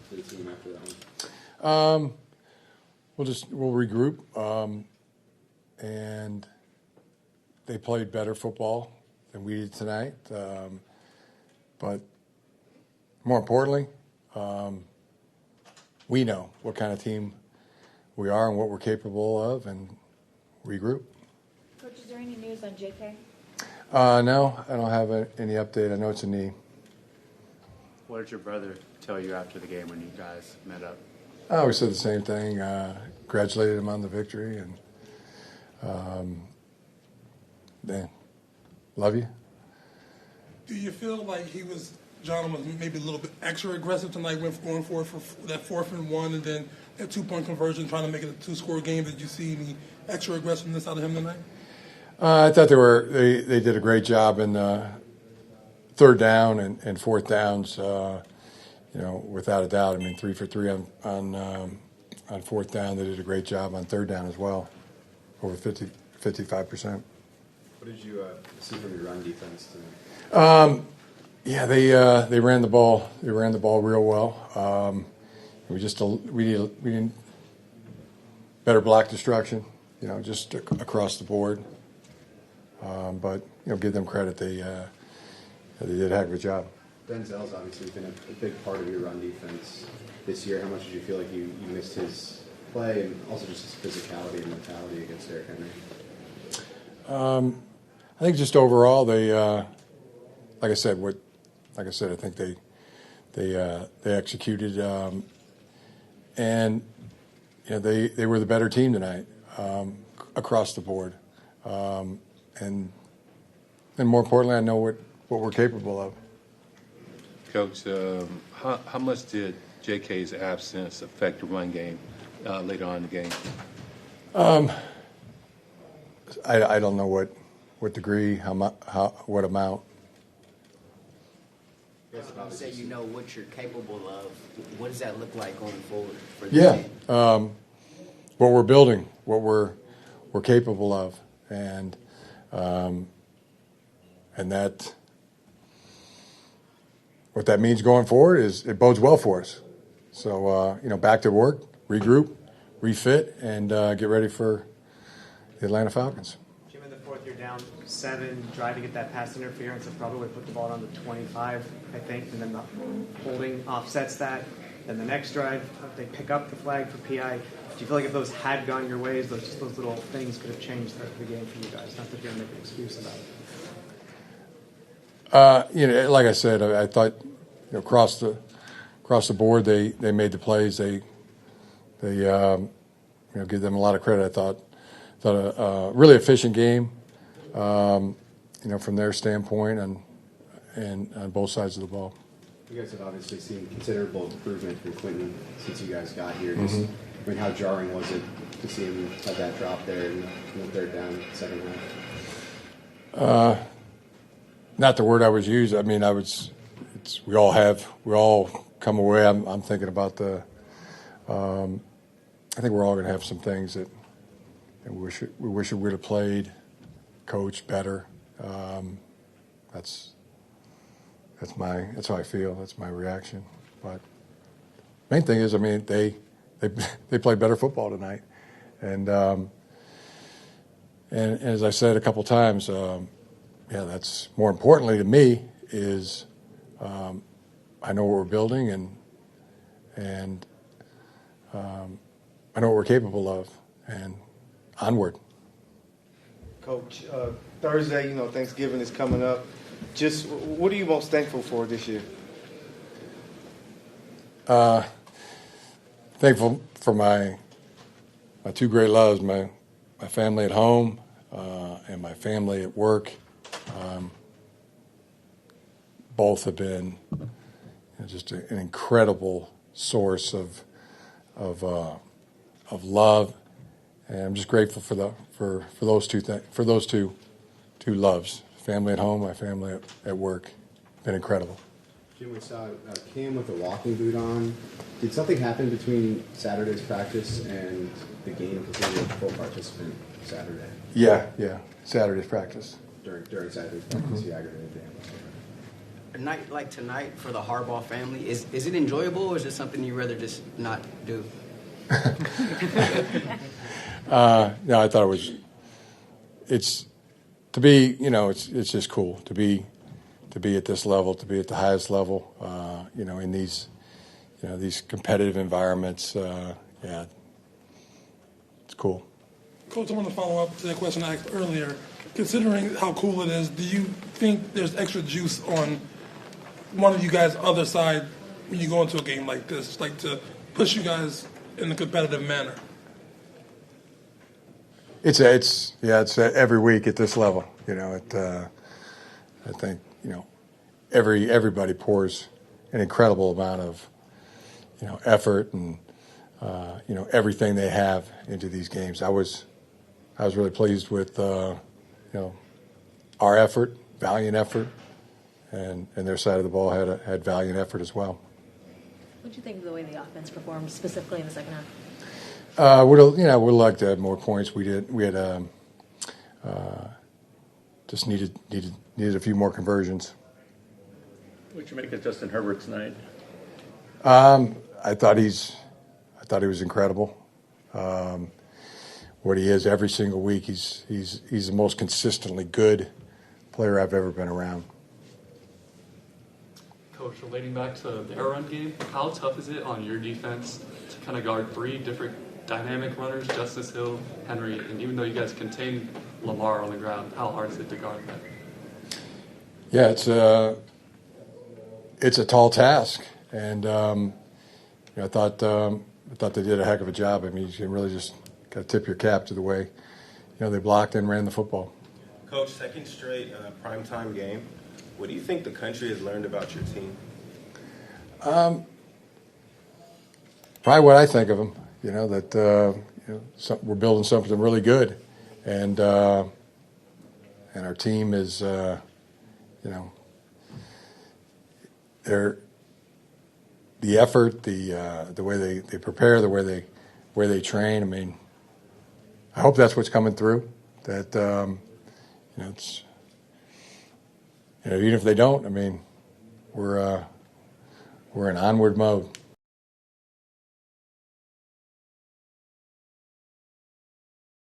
to the team after that one? We'll regroup, and they played better football than we did tonight. But more importantly, we know what kind of team we are and what we're capable of, and regroup. Coach, is there any news on JK? No, I don't have any update. I know it's a knee. What did your brother tell you after the game when you guys met up? I always said the same thing. Congratulated him on the victory, and love you. Do you feel like John was maybe a little bit extra aggressive tonight when going for that 4th and 1, and then that 2-point conversion, trying to make it a 2-score game? Did you see any extra aggressiveness out of him tonight? I thought they did a great job in 3rd down and 4th downs. Without a doubt. I mean, 3 for 3 on 4th down. They did a great job on 3rd down as well, over 55%. What did you see from your run defense tonight? They ran the ball. They ran the ball real well. We didn't better block destruction. Just across the board. But give them credit. They did a heck of a job. Denzel's obviously been a big part of your run defense this year. How much did you feel like you missed his play, and also just his physicality and mentality against Derrick Henry? I think just overall, they, like I said, I think they executed, and they were the better team tonight across the board, and more importantly, I know what we're capable of. Coach, how much did JK's absence affect the run game later on in the game? I don't know what degree, what amount. You say you know what you're capable of. What does that look like going forward for the team? What we're building, what we're capable of, and that. What that means going forward is it bodes well for us. So, back to work, regroup, refit, and get ready for the Atlanta Falcons. Jim, in the 4th, you're down 7, trying to get that pass interference that probably would put the ball down to 25, I think, and then the holding offsets that. Then the next drive, they pick up the flag for PI. Do you feel like if those had gone your ways, those little things could have changed the game for you guys? Not that you're going to make an excuse about it. Like I said, I thought, across the board, they made the plays. They give them a lot of credit. I thought a really efficient game, from their standpoint and on both sides of the ball. You guys have obviously seen considerable improvement from Quentin since you guys got here. How jarring was it to see him have that drop there in the 3rd down, 2nd half? Not the word I was using. I mean, we all come away. I'm thinking about I think we're all going to have some things that we wish we would have played, coached better. That's how I feel. That's my reaction. But main thing is, they played better football tonight, and as I said a couple times. That's more importantly to me is I know what we're building and I know what we're capable of, and onward. Coach, Thursday, Thanksgiving is coming up. Just what are you most thankful for this year? Thankful for my 2 great loves, my family at home and my family at work. Both have been just an incredible source of love, and I'm just grateful for those two loves. Family at home, my family at work. Been incredible. Jim, we saw Cam with a walking boot on. Did something happen between Saturday's practice and the game? Because he was a full participant Saturday. Yeah. Saturday's practice. During Saturday's practice, he aggravated a night like tonight for the Harbaugh family, is it enjoyable, or is it something you'd rather just not do? No, I thought it was. It's to be, it's just cool to be at this level, to be at the highest level, in these, these competitive environments. Yeah, it's cool. Coach, I want to follow up to that question I asked earlier. Considering how cool it is, do you think there's extra juice on one of you guys' other side when you go into a game like this, like to push you guys in a competitive manner? It's every week at this level. I think everybody pours an incredible amount of effort and everything they have into these games. I was really pleased with our effort, valiant effort, and their side of the ball had valiant effort as well. What do you think of the way the offense performed specifically in the second half? We'd like to have more points. We had just needed a few more conversions. What'd you make of Justin Herbert tonight? I thought he was incredible. What he is every single week, he's the most consistently good player I've ever been around. Coach, relating back to the air run game, how tough is it on your defense to kind of guard three different dynamic runners, Justice Hill, Henry, and even though you guys contained Lamar on the ground, how hard is it to guard that? Yeah, it's a tall task, and I thought they did a heck of a job. I mean, you can really just got to tip your cap to the way they blocked and ran the football. Coach, second straight primetime game. What do you think the country has learned about your team? Probably what I think of them. That we're building something really good, and our team is, they're the effort, the way they prepare, the way they train. I mean, I hope that's what's coming through. That it's even if they don't, I mean, we're in onward mode.